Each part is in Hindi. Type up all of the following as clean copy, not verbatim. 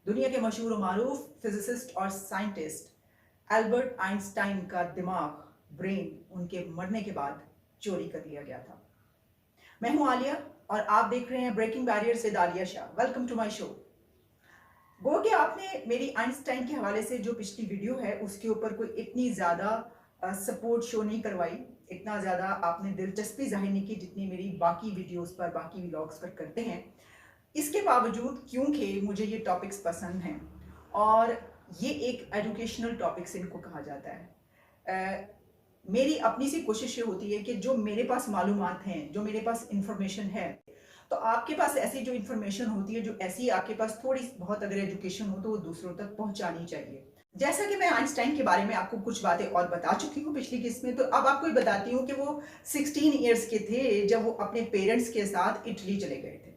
दुनिया के मशहूर और मारूफ फिजिसिस्ट और साइंटिस्ट एल्बर्ट आइंस्टाइन का दिमाग ब्रेन उनके मरने के बाद चोरी कर लिया गया था। मैं हूं आलिया और आप देख रहे हैं ब्रेकिंग बैरियर से Alia Shah. Welcome to my show. गो कि आपने मेरी आइंस्टाइन के हवाले से जो पिछली वीडियो है उसके ऊपर कोई इतनी ज़्यादा सपोर्ट शो नहीं करवाई, इतना ज़्यादा आपने दिलचस्पी जाहिर नहीं की जितनी मेरी बाकी वीडियोस पर, बाकी व्लॉग्स पर करते हैं। इसके बावजूद क्योंकि मुझे ये टॉपिक्स पसंद हैं और ये एक एजुकेशनल टॉपिक्स इनको कहा जाता है। मेरी अपनी सी कोशिश ये होती है कि जो मेरे पास मालूमात हैं, जो मेरे पास इंफॉर्मेशन है, तो आपके पास ऐसी जो इंफॉर्मेशन होती है, जो ऐसी आपके पास थोड़ी बहुत अगर एजुकेशन हो तो वो दूसरों तक पहुंचानी चाहिए। जैसा कि मैं आइंस्टाइन के बारे में आपको कुछ बातें और बता चुकी हूँ पिछली किस्त में, तो अब आपको ये बताती हूँ कि वो 16 ईयर्स के थे जब वो अपने पेरेंट्स के साथ इटली चले गए थे।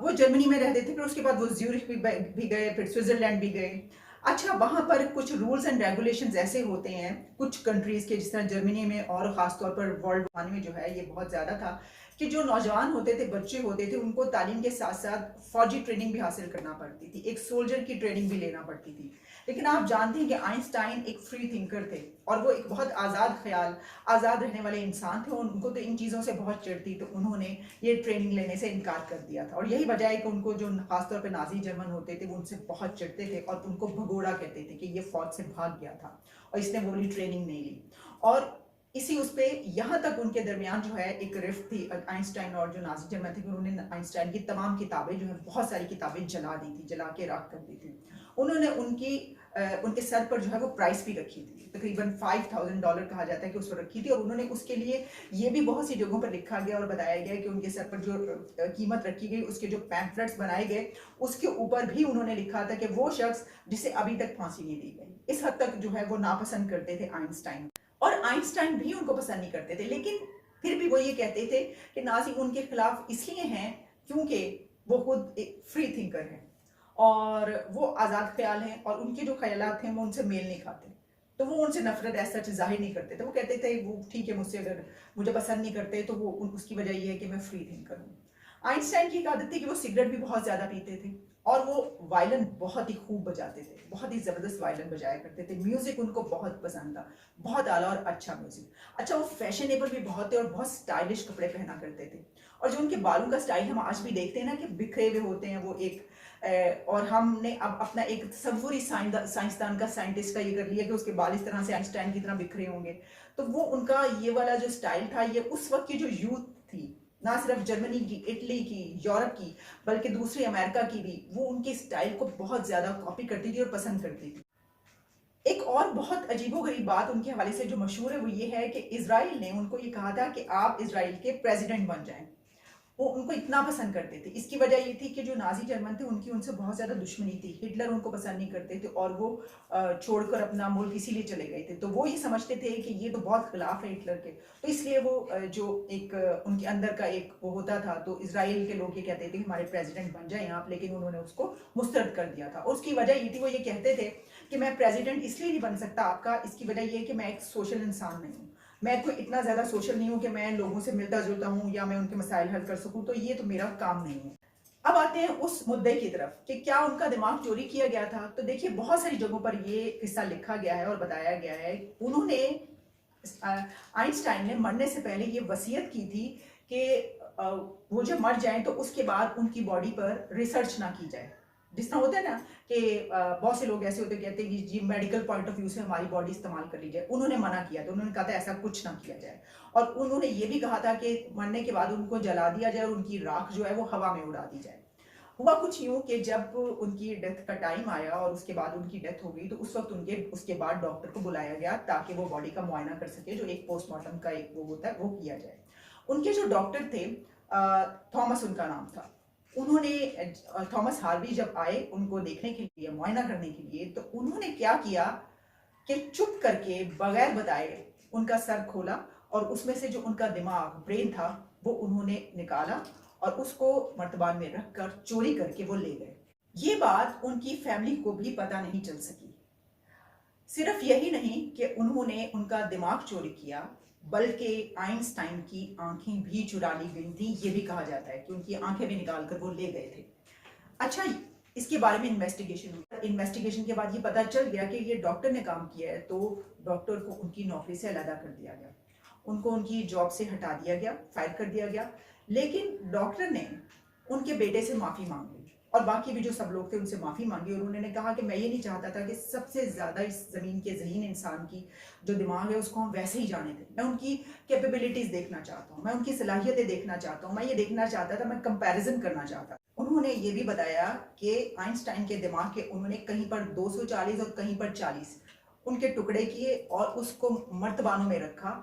वो जर्मनी में रहते थे, फिर उसके बाद वो ज्यूरिख भी गए, फिर स्विट्जरलैंड भी गए। अच्छा, वहाँ पर कुछ रूल्स एंड रेगुलेशंस ऐसे होते हैं कुछ कंट्रीज के, जिस तरह जर्मनी में और ख़ासतौर पर वर्ल्ड वार में जो है ये बहुत ज़्यादा था कि जो नौजवान होते थे, बच्चे होते थे, उनको तालीम के साथ साथ फौजी ट्रेनिंग भी हासिल करना पड़ती थी, एक सोल्जर की ट्रेनिंग भी लेना पड़ती थी। लेकिन आप जानते हैं कि आइंस्टाइन एक फ्री थिंकर थे और वो एक बहुत आज़ाद ख्याल, आज़ाद रहने वाले इंसान थे। उनको तो इन चीज़ों से बहुत चिढ़ थी, तो उन्होंने ये ट्रेनिंग लेने से इनकार कर दिया था। और यही वजह है कि उनको जो खासतौर पर नाजी जर्मन होते थे वो उनसे बहुत चिढ़ते थे और उनको भगोड़ा कहते थे कि ये फौज से भाग गया था और इसने वो वाली ट्रेनिंग नहीं ली। और इसी उस पे यहाँ तक उनके दरमियान जो है एक रिफ्ट थी आइंस्टाइन और जो नाजी जर्मन थे, उन्होंने आइंस्टाइन की तमाम किताबें जो है, बहुत सारी किताबें जला दी थी, जला के राख कर दी थी। उन्होंने उनके सर पर जो है वो प्राइस भी रखी थी, तकरीबन $5000 कहा जाता है कि उस पर रखी थी। और उन्होंने उसके लिए ये भी बहुत सी जगहों पर लिखा गया और बताया गया कि उनके सर पर जो कीमत रखी गई, उसके जो पैम्फलेट्स बनाए गए, उसके ऊपर भी उन्होंने लिखा था कि वो शख्स जिसे अभी तक फांसी नहीं दी गई। इस हद तक जो है वो नापसंद करते थे आइंस्टाइन, और आइंस्टाइन भी उनको पसंद नहीं करते थे। लेकिन फिर भी वो ये कहते थे कि नाजी उनके खिलाफ इसलिए हैं क्योंकि वो खुद एक फ्री थिंकर हैं और वो आज़ाद ख्याल हैं और उनके जो ख्यालात हैं वो उनसे मेल नहीं खाते। तो वो उनसे नफरत ऐसा जाहिर नहीं करते थे। वो कहते थे वो ठीक है, मुझसे अगर मुझे पसंद नहीं करते तो वो उसकी वजह ये है कि मैं फ्री थिंकर हूँ। आइंस्टाइन की एक आदत थी कि वो सिगरेट भी बहुत ज़्यादा पीते थे और वो वायलिन बहुत ही खूब बजाते थे, बहुत ही ज़बरदस्त वायलिन बजाया करते थे। म्यूज़िक उनको बहुत पसंद था, बहुत आला और अच्छा म्यूज़िक। अच्छा, वो फैशनेबल भी बहुत थे और बहुत स्टाइलिश कपड़े पहना करते थे। और जो उनके बालों का स्टाइल हम आज भी देखते हैं ना कि बिखरे हुए होते हैं वो एक, और हमने अब अपना एक तसव्वुरी साइंसदान का, साइंटिस्ट का ये कर लिया कि उसके बाल इस तरह से आइंस्टाइन की तरह बिखरे होंगे। तो वो उनका ये वाला जो स्टाइल था, ये उस वक्त की जो यूथ थी, ना सिर्फ जर्मनी की, इटली की, यूरोप की, बल्कि दूसरी अमेरिका की भी, वो उनके स्टाइल को बहुत ज्यादा कॉपी करती थी और पसंद करती थी। एक और बहुत अजीबोगरीब बात उनके हवाले से जो मशहूर है वो ये है कि इजराइल ने उनको ये कहा था कि आप इजराइल के प्रेसिडेंट बन जाएं। वो उनको इतना पसंद करते थे। इसकी वजह ये थी कि जो नाजी जर्मन थे उनकी उनसे बहुत ज़्यादा दुश्मनी थी, हिटलर उनको पसंद नहीं करते थे और वो छोड़कर अपना मुल्क इसीलिए चले गए थे। तो वो ये समझते थे कि ये तो बहुत खिलाफ है हिटलर के, तो इसलिए वो जो एक उनके अंदर का एक वो होता था, तो इसराइल के लोग ये कहते थे हमारे प्रेसिडेंट बन जाए आप, लेकिन उन्होंने उसको मुस्तरद कर दिया था। और उसकी वजह ये थी, वो ये कहते थे कि मैं प्रेसिडेंट इसलिए नहीं बन सकता आपका, इसकी वजह ये है कि मैं एक सोशल इंसान नहीं हूँ, मैं कोई इतना ज़्यादा सोशल नहीं हूँ कि मैं लोगों से मिलता जुलता हूँ या मैं उनके मसाइल हल कर सकूँ, तो ये तो मेरा काम नहीं है। अब आते हैं उस मुद्दे की तरफ कि क्या उनका दिमाग चोरी किया गया था। तो देखिए, बहुत सारी जगहों पर ये किस्सा लिखा गया है और बताया गया है। उन्होंने, आइंस्टाइन ने मरने से पहले ये वसीयत की थी कि वो जब मर जाएं तो उसके बाद उनकी बॉडी पर रिसर्च ना की जाए। जिस तरह होता है ना कि बहुत से लोग ऐसे होते कहते हैं कि जी मेडिकल पॉइंट ऑफ व्यू से हमारी बॉडी इस्तेमाल कर ली जाए। उन्होंने मना किया, तो उन्होंने कहा था ऐसा कुछ ना किया जाए। और उन्होंने ये भी कहा था कि मरने के बाद उनको जला दिया जाए और उनकी राख जो है वो हवा में उड़ा दी जाए। हुआ कुछ यूं कि जब उनकी डेथ का टाइम आया और उसके बाद उनकी डेथ हो गई, तो उस वक्त उसके बाद डॉक्टर को बुलाया गया ताकि वो बॉडी का मुआयना कर सके, जो एक पोस्टमार्टम का एक वो होता है वो किया जाए। उनके जो डॉक्टर थे, थॉमस उनका नाम था, उन्होंने, थॉमस हार्वी जब आए उनको देखने के लिए, मुआयना करने के लिए, तो उन्होंने क्या किया कि चुप करके बगैर बताए उनका सर खोला और उसमें से जो उनका दिमाग, ब्रेन था, वो उन्होंने निकाला और उसको मर्तबान में रखकर चोरी करके वो ले गए। ये बात उनकी फैमिली को भी पता नहीं चल सकी। सिर्फ यही नहीं कि उन्होंने उनका दिमाग चोरी किया, बल्कि आइंस्टाइन की आंखें भी चुरा ली गई थी, ये भी कहा जाता है कि उनकी आंखें भी निकाल कर वो ले गए थे। अच्छा, इसके बारे में इन्वेस्टिगेशन हुई। इन्वेस्टिगेशन के बाद ये पता चल गया कि ये डॉक्टर ने काम किया है, तो डॉक्टर को उनकी नौकरी से अलहदा कर दिया गया, उनको उनकी जॉब से हटा दिया गया, फायर कर दिया गया। लेकिन डॉक्टर ने उनके बेटे से माफ़ी मांग ली और बाकी भी जो सब लोग थे उनसे माफ़ी मांगी, और उन्होंने कहा कि मैं ये नहीं चाहता था कि सबसे ज़्यादा इस ज़मीन के ज़हीन इंसान की जो दिमाग है उसको हम वैसे ही जाने दें। मैं उनकी कैपेबिलिटीज़ देखना चाहता हूँ, मैं उनकी सलाहियतें देखना चाहता हूँ, मैं ये देखना चाहता था, मैं कंपैरिजन करना चाहता। उन्होंने ये भी बताया कि आइंस्टाइन के दिमाग के उन्होंने कहीं पर 240 और कहीं पर 40 उनके टुकड़े किए और उसको मर्तबानों में रखा,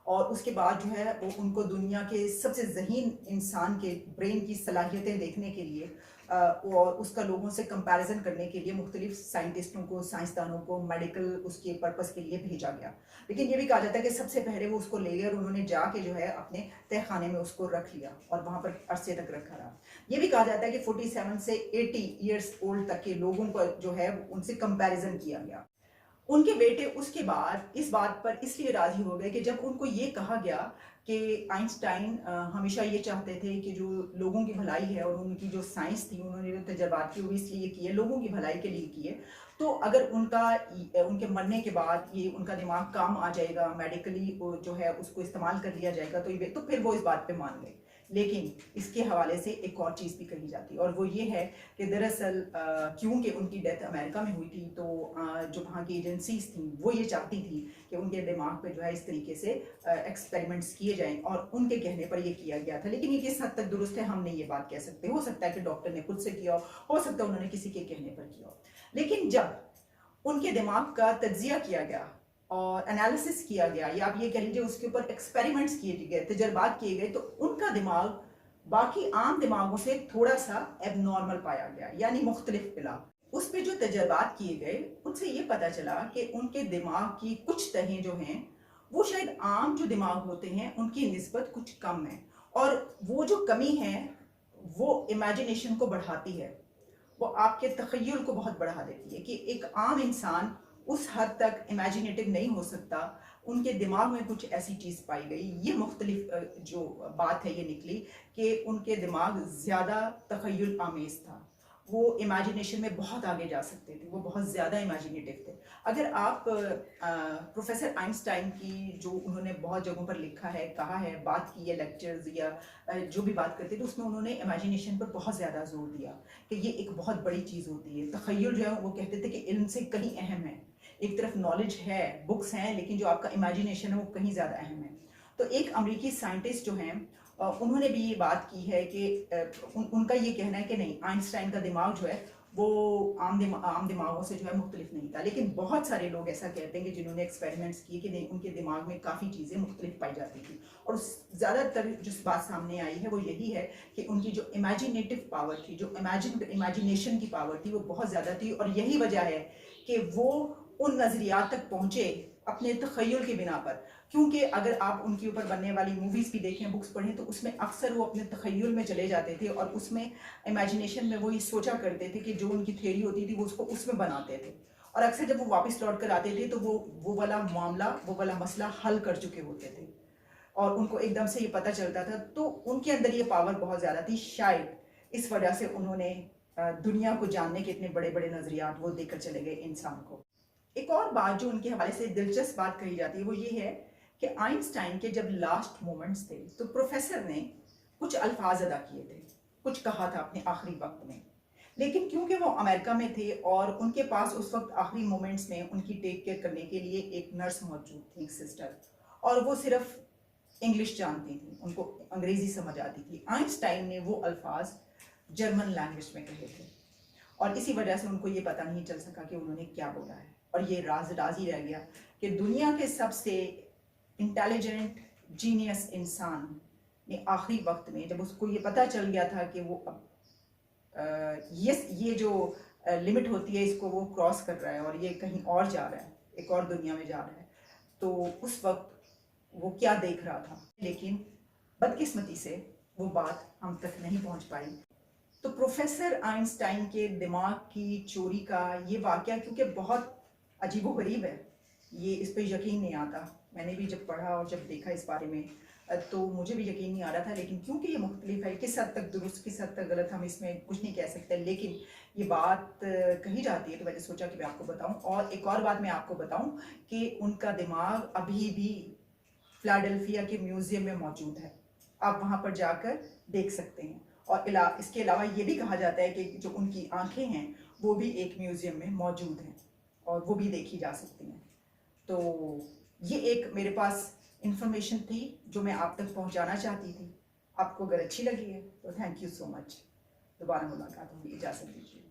और उसके बाद जो है वो उनको दुनिया के सबसे ज़हीन इंसान के ब्रेन की सलाहियतें देखने के लिए और उसका लोगों से कंपैरिजन करने के लिए मुख्तलिफ साइंटिस्टों को, साइंसदानों को मेडिकल उसके पर्पस के लिए भेजा गया। लेकिन ये भी कहा जाता है कि सबसे पहले वो उसको ले गए और उन्होंने जाके जो है अपने तहखाने में उसको रख लिया और वहाँ पर अरसे तक रखा रहा। ये भी कहा जाता है कि 47 से 80 ईयर्स ओल्ड तक के लोगों को जो है उनसे कंपैरिजन किया गया। उनके बेटे उसके बाद इस बात पर इसलिए राजी हो गए कि जब उनको ये कहा गया कि आइंस्टाइन हमेशा ये चाहते थे कि जो लोगों की भलाई है और उनकी जो साइंस थी, उन्होंने जो तजर्बात किए वो इसलिए किए, लोगों की भलाई के लिए किए। तो अगर उनके मरने के बाद ये उनका दिमाग काम आ जाएगा, मेडिकली जो है उसको इस्तेमाल कर लिया जाएगा, तो फिर वो इस बात पे मान गए। लेकिन इसके हवाले से एक और चीज़ भी कही जाती है, और वो ये है कि दरअसल क्योंकि उनकी डेथ अमेरिका में हुई थी, तो जो वहाँ की एजेंसीज थी वो ये चाहती थी कि उनके दिमाग पे जो है इस तरीके से एक्सपेरिमेंट्स किए जाएं, और उनके कहने पर ये किया गया था। लेकिन ये किस हद तक दुरुस्त है हम नहीं ये बात कह सकते। हो सकता है कि डॉक्टर ने खुद से किया हो सकता है उन्होंने किसी के कहने पर किया हो। लेकिन जब उनके दिमाग का तज्जिया किया गया और एनालिसिस किया गया, या आप ये कह लीजिए उसके ऊपर एक्सपेरिमेंट्स किए गए, तजर्बात किए गए, तो उनका दिमाग बाकी आम दिमागों से थोड़ा सा एबनॉर्मल पाया गया, यानी मुख्तलिफ मिला। उस पे जो तजर्बात किए गए उनसे ये पता चला कि उनके दिमाग की कुछ तहें जो हैं वो शायद आम जो दिमाग होते हैं उनकी निस्बत कुछ कम है, और वो जो कमी है वो इमेजिनेशन को बढ़ाती है, वो आपके तखय्युल को बहुत बढ़ा देती है कि एक आम इंसान उस हद तक इमेजिनेटिव नहीं हो सकता। उनके दिमाग में कुछ ऐसी चीज़ पाई गई, ये मुख्तलिफ जो बात है ये निकली कि उनके दिमाग ज़्यादा तखय्युल आमेज़ था, वो इमेजिनेशन में बहुत आगे जा सकते थे, वो बहुत ज़्यादा इमेजिनेटिव थे। अगर आप प्रोफेसर आइंस्टाइन की जो उन्होंने बहुत जगहों पर लिखा है, कहा है, बात की है, लेक्चर्स या जो भी बात करते थे उसमें उन्होंने इमेजिनेशन पर बहुत ज़्यादा जोर दिया कि ये एक बहुत बड़ी चीज़ होती है। तखय्युल जो है वो कहते थे कि इल्म से कहीं अहम है। एक तरफ नॉलेज है, बुक्स हैं, लेकिन जो आपका इमेजिनेशन है वो कहीं ज़्यादा अहम है। तो एक अमेरिकी साइंटिस्ट जो हैं उन्होंने भी ये बात की है कि उनका ये कहना है कि नहीं, आइंस्टाइन का दिमाग जो है वो आम दिमागों से जो है मुख्तलिफ नहीं था। लेकिन बहुत सारे लोग ऐसा कहते हैं कि जिन्होंने एक्सपेरिमेंट्स किए कि नहीं, उनके दिमाग में काफ़ी चीज़ें मुख्तलिफ पाई जाती थी, और ज़्यादातर जो बात सामने आई है वो यही है कि उनकी जो इमेजिनेटिव पावर थी, जो इमेजिनेशन की पावर थी वो बहुत ज़्यादा थी, और यही वजह है कि वो उन नज़रियात तक पहुँचे अपने तखय्युल की बिना पर। क्योंकि अगर आप उनके ऊपर बनने वाली मूवीज़ भी देखें, बुक्स पढ़ें, तो उसमें अक्सर वो अपने तखय्युल में चले जाते थे और उसमें इमेजिनेशन में वो ये सोचा करते थे कि जो उनकी थ्योरी होती थी वो उसको उसमें बनाते थे, और अक्सर जब वो वापस लौट कर आते थे तो वो वाला मामला, वो वाला मसला हल कर चुके होते थे, और उनको एकदम से ये पता चलता था। तो उनके अंदर ये पावर बहुत ज़्यादा थी, शायद इस वजह से उन्होंने दुनिया को जानने के इतने बड़े बड़े नज़रियात वो देकर चले गए इंसान को। एक और बात जो उनके हवाले से दिलचस्प बात कही जाती है वो ये है कि आइंस्टाइन के जब लास्ट मोमेंट्स थे तो प्रोफेसर ने कुछ अल्फाज अदा किए थे, कुछ कहा था अपने आखिरी वक्त में। लेकिन क्योंकि वो अमेरिका में थे और उनके पास उस वक्त आखिरी मोमेंट्स में उनकी टेक केयर करने के लिए एक नर्स मौजूद थी, एक सिस्टर, और वो सिर्फ इंग्लिश जानती थी, उनको अंग्रेजी समझ आती थी। आइंस्टाइन ने वो अल्फाज जर्मन लैंग्वेज में कहे थे, और इसी वजह से उनको ये पता नहीं चल सका कि उन्होंने क्या बोला है, और ये राज ही रह गया कि दुनिया के सबसे इंटेलिजेंट जीनियस इंसान ने आखिरी वक्त में, जब उसको ये पता चल गया था कि वो अब ये जो लिमिट होती है इसको वो क्रॉस कर रहा है और ये कहीं और जा रहा है, एक और दुनिया में जा रहा है, तो उस वक्त वो क्या देख रहा था। लेकिन बदकिस्मती से वो बात हम तक नहीं पहुंच पाई। तो प्रोफेसर आइंस्टाइन के दिमाग की चोरी का ये वाकया क्योंकि बहुत अजीबोगरीब है, ये इस पे यकीन नहीं आता। मैंने भी जब पढ़ा और जब देखा इस बारे में तो मुझे भी यकीन नहीं आ रहा था, लेकिन क्योंकि ये मुख्तलिफ है, किस हद तक दुरुस्त किस हद तक गलत हम इसमें कुछ नहीं कह सकते, लेकिन ये बात कही जाती है तो मैंने सोचा कि मैं आपको बताऊं। और एक और बात मैं आपको बताऊं कि उनका दिमाग अभी भी फिलाडेल्फिया के म्यूजियम में मौजूद है, आप वहां पर जाकर देख सकते हैं। और इसके अलावा ये भी कहा जाता है कि जो उनकी आंखें हैं वो भी एक म्यूजियम में मौजूद हैं और वो भी देखी जा सकती हैं। तो ये एक मेरे पास इंफॉर्मेशन थी जो मैं आप तक पहुंचाना चाहती थी। आपको अगर अच्छी लगी है तो थैंक यू सो मच। दोबारा मुलाकात होगी, इजाज़त दीजिए।